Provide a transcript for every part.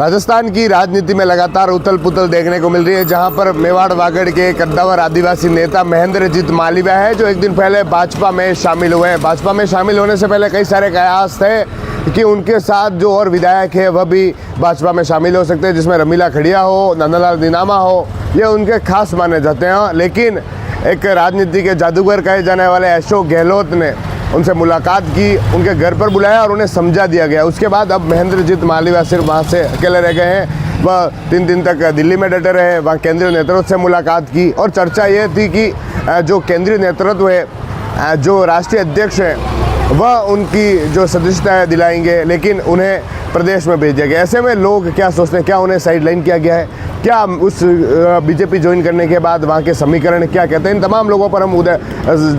राजस्थान की राजनीति में लगातार उथल पुथल देखने को मिल रही है, जहां पर मेवाड़ वागड़ के कद्दावर आदिवासी नेता महेंद्रजीत मालविया है, जो एक दिन पहले भाजपा में शामिल हुए हैं। भाजपा में शामिल होने से पहले कई सारे कयास थे कि उनके साथ जो और विधायक है वह भी भाजपा में शामिल हो सकते हैं, जिसमें रमीला खड़िया हो, नंदलाल दीनामा हो, ये उनके खास माने जाते हैं। लेकिन एक राजनीति के जादूगर कहे जाने वाले अशोक गहलोत ने उनसे मुलाकात की, उनके घर पर बुलाया और उन्हें समझा दिया गया। उसके बाद अब महेंद्रजीत मालविया सिर्फ वहाँ से अकेले रह गए हैं। वह 3 दिन तक दिल्ली में डटे रहे, वहाँ केंद्रीय नेतृत्व से मुलाकात की और चर्चा ये थी कि जो केंद्रीय नेतृत्व है, जो राष्ट्रीय अध्यक्ष हैं, वह उनकी जो सदस्यता है दिलाएंगे, लेकिन उन्हें प्रदेश में भेजा गया। ऐसे में लोग क्या सोचते हैं, क्या उन्हें साइडलाइन किया गया है, क्या उस बीजेपी ज्वाइन करने के बाद वहाँ के समीकरण क्या कहते हैं, इन तमाम लोगों पर हम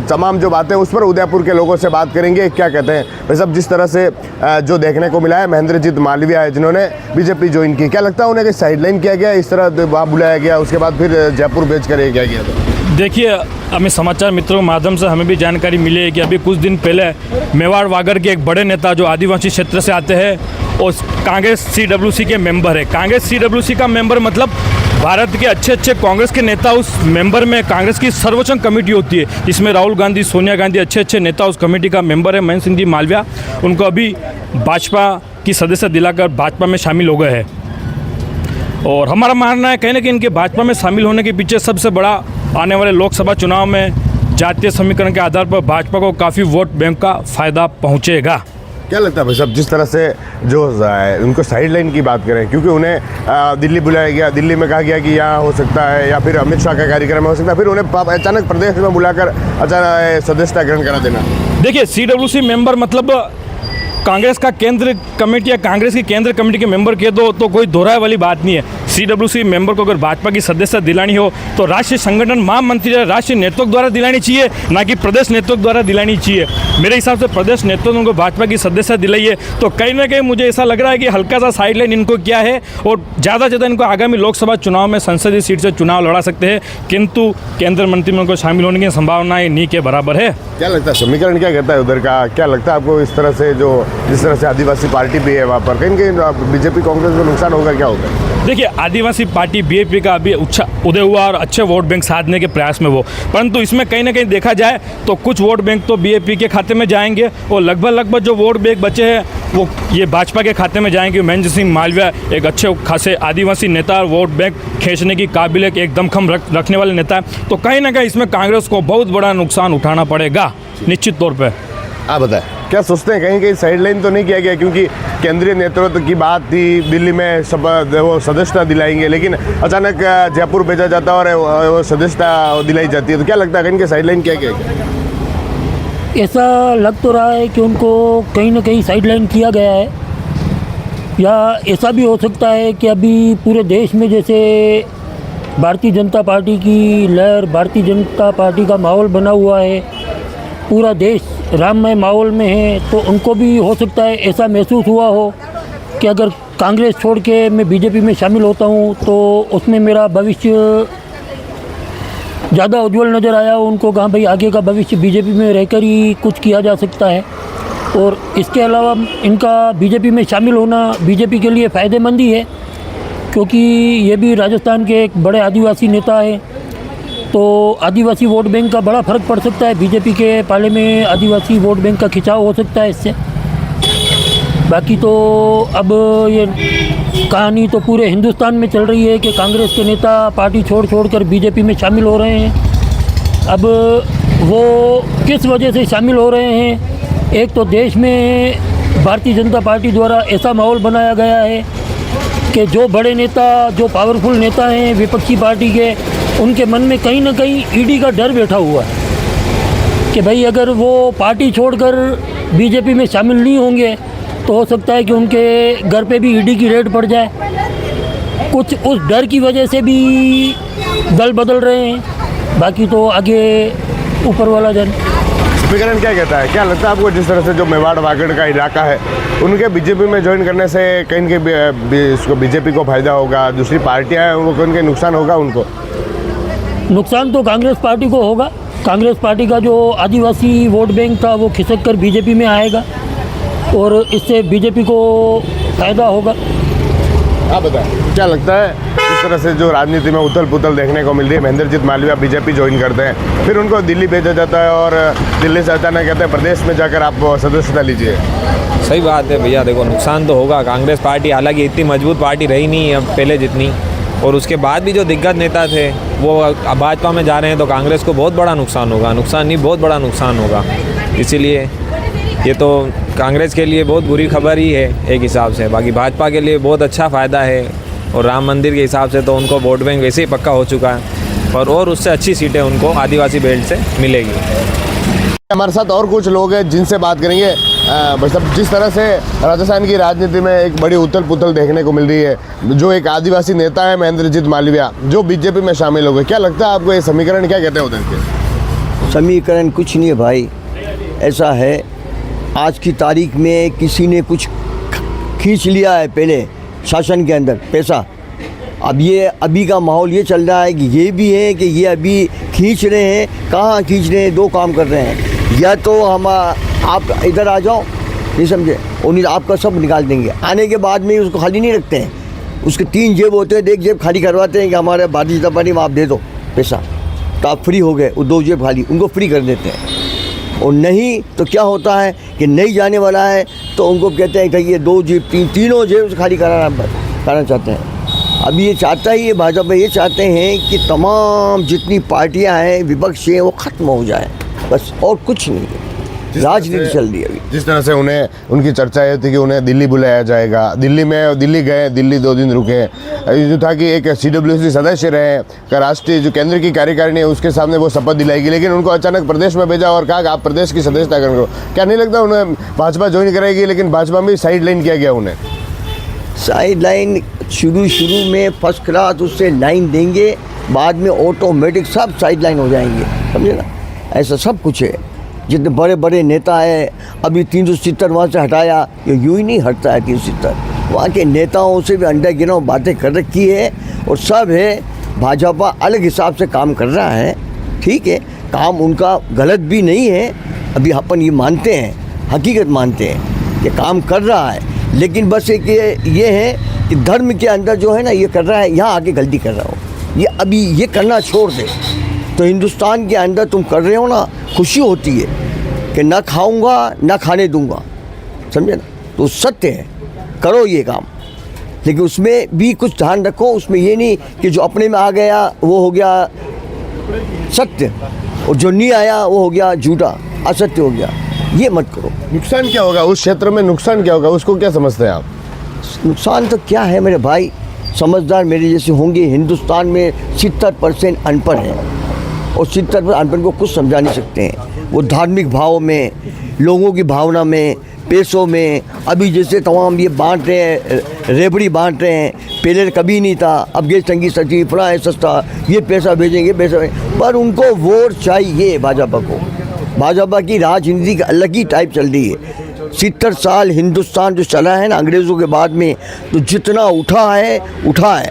तमाम जो बातें उस पर उदयपुर के लोगों से बात करेंगे क्या कहते हैं। भाई साहब, जिस तरह से जो देखने को मिला है, महेंद्रजीत मालविया है जिन्होंने बीजेपी ज्वाइन की, क्या लगता है उन्हें कि साइडलाइन किया गया, इस तरह वहाँ बुलाया गया, उसके बाद फिर जयपुर भेज कर किया गया था? देखिए, हमें समाचार मित्रों के माध्यम से हमें भी जानकारी मिली है कि अभी कुछ दिन पहले मेवाड़ वागड़ के एक बड़े नेता जो आदिवासी क्षेत्र से आते हैं और कांग्रेस CWC के मेंबर है। कांग्रेस CWC का मेंबर मतलब भारत के अच्छे कांग्रेस के नेता उस मेंबर में, कांग्रेस की सर्वोच्च कमेटी होती है जिसमें राहुल गांधी, सोनिया गांधी, अच्छे नेता उस कमेटी का मेंबर है। महेंद्र सिंह जी मालविया उनको अभी भाजपा की सदस्य दिलाकर भाजपा में शामिल हो गए हैं और हमारा मानना है कहीं ना कहीं इनके भाजपा में शामिल होने के पीछे सबसे बड़ा आने वाले लोकसभा चुनाव में जातीय समीकरण के आधार पर भाजपा को काफ़ी वोट बैंक का फ़ायदा पहुंचेगा। क्या लगता है भाई साहब, जिस तरह से जो उनको साइडलाइन की बात करें, क्योंकि उन्हें दिल्ली बुलाया गया, दिल्ली में कहा गया कि यहाँ हो सकता है या फिर अमित शाह का कार्यक्रम हो सकता है, फिर उन्हें अचानक प्रदेश में बुलाकर अचानक सदस्यता ग्रहण करा देना? देखिए, CWC मेंबर मतलब कांग्रेस का केंद्र कमेटी या कांग्रेस की केंद्र कमेटी के मेंबर कह दो तो कोई दोहराए वाली बात नहीं है। CWC मेंबर को अगर भाजपा की सदस्यता दिलानी हो तो राष्ट्रीय संगठन महामंत्री या राष्ट्रीय नेतृत्व द्वारा दिलानी चाहिए, ना कि प्रदेश नेतृत्व द्वारा दिलानी चाहिए। मेरे हिसाब से प्रदेश नेतृत्व उनको भाजपा की सदस्यता दिलाई है, तो कहीं ना कहीं मुझे ऐसा लग रहा है कि हल्का सा साइडलाइन इनको क्या है और ज़्यादा से ज़्यादा इनको आगामी लोकसभा चुनाव में संसदीय सीट से चुनाव लड़ा सकते हैं, किंतु केंद्रीय मंत्री में उनको शामिल होने की संभावनाएं नहीं के बराबर है। क्या लगता है समीकरण क्या कहता है उधर का? क्या लगता है आपको इस तरह से जिस तरह से आदिवासी पार्टी भी है वहाँ पर, कहीं कहीं बीजेपी कांग्रेस को नुकसान होगा, क्या होगा? देखिए, आदिवासी पार्टी BJP का अभी उदय हुआ और अच्छे वोट बैंक साधने के प्रयास में वो, परंतु इसमें कहीं ना कहीं देखा जाए तो कुछ वोट बैंक तो BJP के खाते में जाएंगे और लगभग जो वोट बैंक बचे हैं वो ये भाजपा के खाते में जाएंगे। महेंद्र सिंह मालविया एक अच्छे खासे आदिवासी नेता और वोट बैंक खींचने की काबिलियत, एक दमखम रखने वाले नेता है, तो कहीं ना कहीं इसमें कांग्रेस को बहुत बड़ा नुकसान उठाना पड़ेगा निश्चित तौर पर। आप बताएं, क्या सोचते हैं कहीं साइडलाइन तो नहीं किया गया? क्योंकि केंद्रीय नेतृत्व की बात थी, दिल्ली में सब वो सदस्यता दिलाएंगे, लेकिन अचानक जयपुर भेजा जाता और वो सदस्यता दिलाई जाती है, तो क्या लगता है कहीं साइडलाइन किया गया? ऐसा लग तो रहा है कि उनको कहीं ना कहीं साइडलाइन किया गया है, या ऐसा भी हो सकता है कि अभी पूरे देश में जैसे भारतीय जनता पार्टी की लहर, भारतीय जनता पार्टी का माहौल बना हुआ है, पूरा देश राममय माहौल में है, तो उनको भी हो सकता है ऐसा महसूस हुआ हो कि अगर कांग्रेस छोड़ के मैं बीजेपी में शामिल होता हूं तो उसमें मेरा भविष्य ज़्यादा उज्जवल नज़र आया हो उनको, कहाँ भाई आगे का भविष्य बीजेपी में रहकर ही कुछ किया जा सकता है। और इसके अलावा इनका बीजेपी में शामिल होना बीजेपी के लिए फ़ायदेमंद ही है, क्योंकि ये भी राजस्थान के एक बड़े आदिवासी नेता है, तो आदिवासी वोट बैंक का बड़ा फ़र्क पड़ सकता है। बीजेपी के पाले में आदिवासी वोट बैंक का खिंचाव हो सकता है इससे। बाकी तो अब ये कहानी तो पूरे हिंदुस्तान में चल रही है कि कांग्रेस के नेता पार्टी छोड़ कर बीजेपी में शामिल हो रहे हैं। अब वो किस वजह से शामिल हो रहे हैं? एक तो देश में भारतीय जनता पार्टी द्वारा ऐसा माहौल बनाया गया है कि जो बड़े नेता, जो पावरफुल नेता हैं विपक्षी पार्टी के, उनके मन में कहीं ना कहीं ईडी का डर बैठा हुआ है कि भाई अगर वो पार्टी छोड़कर बीजेपी में शामिल नहीं होंगे तो हो सकता है कि उनके घर पे भी ईडी की रेड पड़ जाए। कुछ उस डर की वजह से भी दल बदल रहे हैं, बाकी तो आगे ऊपर वाला जन। समीकरण क्या कहता है? क्या लगता है आपको जिस तरह से जो मेवाड़ वागड़ का इलाका है, उनके बीजेपी में ज्वाइन करने से कहीं इसको बीजेपी को फायदा होगा, दूसरी पार्टियाँ हैं वो कहीं नुकसान होगा उनको? नुकसान तो कांग्रेस पार्टी को होगा। कांग्रेस पार्टी का जो आदिवासी वोट बैंक था वो खिसक कर बीजेपी में आएगा और इससे बीजेपी को फ़ायदा होगा। आप बताएं क्या लगता है इस तरह से जो राजनीति में उथल पुथल देखने को मिल रही है, महेंद्रजीत मालविया बीजेपी ज्वाइन करते हैं, फिर उनको दिल्ली भेजा जाता है और दिल्ली से अचानक कहते हैं प्रदेश में जाकर आप सदस्यता लीजिए। सही बात है भैया, देखो नुकसान तो होगा। कांग्रेस पार्टी हालांकि इतनी मजबूत पार्टी रही नहीं अब पहले जितनी, और उसके बाद भी जो दिग्गज नेता थे वो अब भाजपा में जा रहे हैं तो कांग्रेस को बहुत बड़ा नुकसान होगा। नुकसान नहीं, बहुत बड़ा नुकसान होगा। इसीलिए ये तो कांग्रेस के लिए बहुत बुरी खबर ही है एक हिसाब से। बाकी भाजपा के लिए बहुत अच्छा फ़ायदा है, और राम मंदिर के हिसाब से तो उनको वोट बैंक वैसे ही पक्का हो चुका है, और उससे अच्छी सीटें उनको आदिवासी बेल्ट से मिलेगी। हमारे साथ और कुछ लोग हैं जिनसे बात करेंगे। मतलब जिस तरह से राजस्थान की राजनीति में एक बड़ी उथल पुथल देखने को मिल रही है, जो एक आदिवासी नेता है महेंद्रजीत मालविया जो बीजेपी में शामिल हो गए, क्या लगता है आपको ये समीकरण क्या कहते हैं उधर के? समीकरण कुछ नहीं है भाई, ऐसा है आज की तारीख में किसी ने कुछ खींच लिया है पहले शासन के अंदर पैसा। अब ये अभी का माहौल ये चल रहा है कि ये भी है कि ये अभी खींच रहे हैं। कहाँ खींच रहे हैं? दो काम कर रहे हैं, या तो हम आप इधर आ जाओ, नहीं समझे, उन्हीं आपका सब निकाल देंगे। आने के बाद में उसको खाली नहीं रखते हैं, उसके 3 जेब होते हैं, एक जेब खाली करवाते हैं कि हमारे भारतीय जनता पार्टी में आप दे दो पैसा तो आप फ्री हो गए, वो 2 जेब खाली उनको फ्री कर देते हैं। और नहीं तो क्या होता है कि नहीं जाने वाला है तो उनको कहते हैं कि ये 2 जेब तीनों जेब खाली कराना चाहते हैं। अब ये चाहता ही, ये भाजपा ये चाहते हैं कि तमाम जितनी पार्टियां हैं विपक्ष हैं वो ख़त्म हो जाए, बस, और कुछ नहीं है। राजनीति चल रही है अभी। जिस तरह से उन्हें उनकी चर्चा ये थी कि उन्हें दिल्ली बुलाया जाएगा, दिल्ली गए, दिल्ली 2 दिन रुके, जो था कि एक CWC सदस्य रहे, राष्ट्रीय जो केंद्र की कार्यकारिणी है उसके सामने वो शपथ दिलाएगी, लेकिन उनको अचानक प्रदेश में भेजा और कहा कि आप प्रदेश की सदस्यता करो। क्या नहीं लगता उन्हें भाजपा ज्वाइन करेगी, लेकिन भाजपा में साइड लाइन किया गया उन्हें? साइड लाइन शुरू में फर्स्ट क्लास उससे लाइन देंगे, बाद में ऑटोमेटिक सब साइड लाइन हो जाएंगे, समझे ना? ऐसा सब कुछ है। जितने बड़े बड़े नेता हैं, अभी 370 वहाँ से हटाया, ये यूँ ही नहीं हटता है 370। वहाँ के नेताओं से भी अंडर गिराव बातें कर रखी है, और सब है भाजपा अलग हिसाब से काम कर रहा है। ठीक है, काम उनका गलत भी नहीं है, अभी अपन ये मानते हैं, हकीकत मानते हैं कि काम कर रहा है, लेकिन बस एक ये है कि धर्म के अंदर जो है ना ये कर रहा है, यहाँ आके गलती कर रहा हो, ये अभी ये करना छोड़ दे। तो हिंदुस्तान के अंदर तुम कर रहे हो ना, खुशी होती है कि ना खाऊंगा ना खाने दूंगा, समझे ना? तो सत्य है, करो ये काम, लेकिन उसमें भी कुछ ध्यान रखो। उसमें ये नहीं कि जो अपने में आ गया वो हो गया सत्य, और जो नहीं आया वो हो गया झूठा, असत्य हो गया। ये मत करो। नुकसान क्या होगा उस क्षेत्र में? नुकसान क्या होगा उसको क्या समझते हैं आप? नुकसान तो क्या है मेरे भाई, समझदार मेरे जैसे होंगे। हिंदुस्तान में 70% अनपढ़ हैं, और 70% अनपढ़ को कुछ समझा नहीं सकते हैं। वो धार्मिक भाव में, लोगों की भावना में, पैसों में, अभी जैसे तमाम ये बांट रहे हैं, रेबड़ी बांट रहे हैं, पहले कभी नहीं था, अब गैस टंकी सस्ती, फला है सस्ता, ये पैसा भेजेंगे, पैसा, पर उनको वोट चाहिए भाजपा को। भाजपा की राजनीति का अलग ही टाइप चल रही है। 70 साल हिंदुस्तान जो चला है ना अंग्रेज़ों के बाद में, तो जितना उठा है,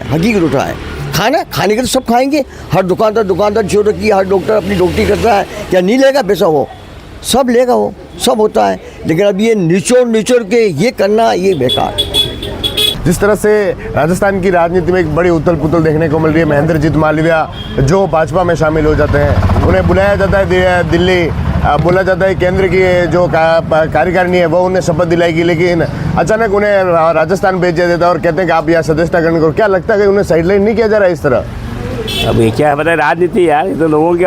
हकीकत उठा है। खाने के तो सब खाएंगे, हर दुकानदार जो रखी, हर डॉक्टर अपनी डॉक्टरी करता है, क्या नहीं लेगा पैसा? वो सब लेगा, वो सब होता है, लेकिन अब ये निचोड़ के ये करना, ये बेकार। जिस तरह से राजस्थान की राजनीति में एक बड़ी उथल पुथल देखने को मिल रही है, महेंद्रजीत मालविया जो भाजपा में शामिल हो जाते हैं, उन्हें बुलाया जाता है दिल्ली, बोला जाता है केंद्र की जो कार्यकारिणी है वो उन्हें शपथ दिलाएगी, लेकिन अचानक उन्हें राजस्थान भेज देता है और कहते हैं कि आप यहाँ सदस्यता ग्रहण करो। क्या लगता है कि उन्हें साइडलाइन नहीं किया जा रहा है इस तरह? अब ये क्या पता है, राजनीति यार, ये तो लोगों के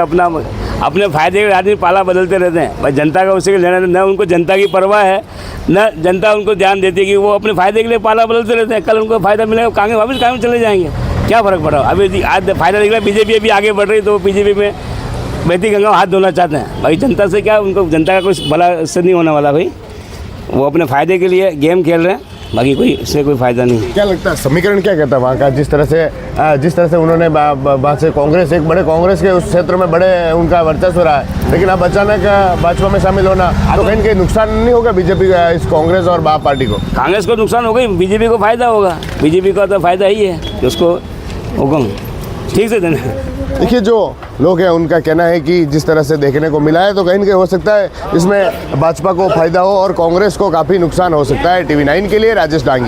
अपने फायदे के राजनीति पाला बदलते रहते हैं भाई। जनता का उसी के लेना, न उनको जनता की परवाह है, न जनता उनको ध्यान देती है कि वो अपने फायदे के लिए पाला बदलते रहते हैं। कल उनको फायदा मिलेगा, कांग्रेस वापस कांग्रेस चले जाएंगे, क्या फ़र्क पड़ा? अभी आज फायदा दिख रहा है, बीजेपी अभी आगे बढ़ रही, तो बीजेपी में बहती गंगा हाथ धोना चाहते हैं भाई। जनता से क्या, उनको जनता का कुछ भला इससे नहीं होने वाला भाई, वो अपने फ़ायदे के लिए गेम खेल रहे हैं, बाकी कोई इससे कोई फ़ायदा नहीं। क्या लगता है समीकरण क्या कहता है वहाँ का? जिस तरह से उन्होंने वहाँ से कांग्रेस, एक बड़े कांग्रेस के उस क्षेत्र में बड़े उनका वर्चस्व रहा है, लेकिन अब अचानक भाजपा में शामिल होना, तो कहीं कहीं नुकसान नहीं होगा बीजेपी का, इस कांग्रेस और बाप पार्टी को? कांग्रेस को नुकसान होगा, बीजेपी को फ़ायदा होगा। बीजेपी का तो फ़ायदा ही है कि उसको हुक्म ठीक से देना। देखिए, जो लोग हैं उनका कहना है कि जिस तरह से देखने को मिला है, तो कहीं न कहीं हो सकता है इसमें भाजपा को फायदा हो और कांग्रेस को काफ़ी नुकसान हो सकता है। TV9 के लिए राजेश डांगी।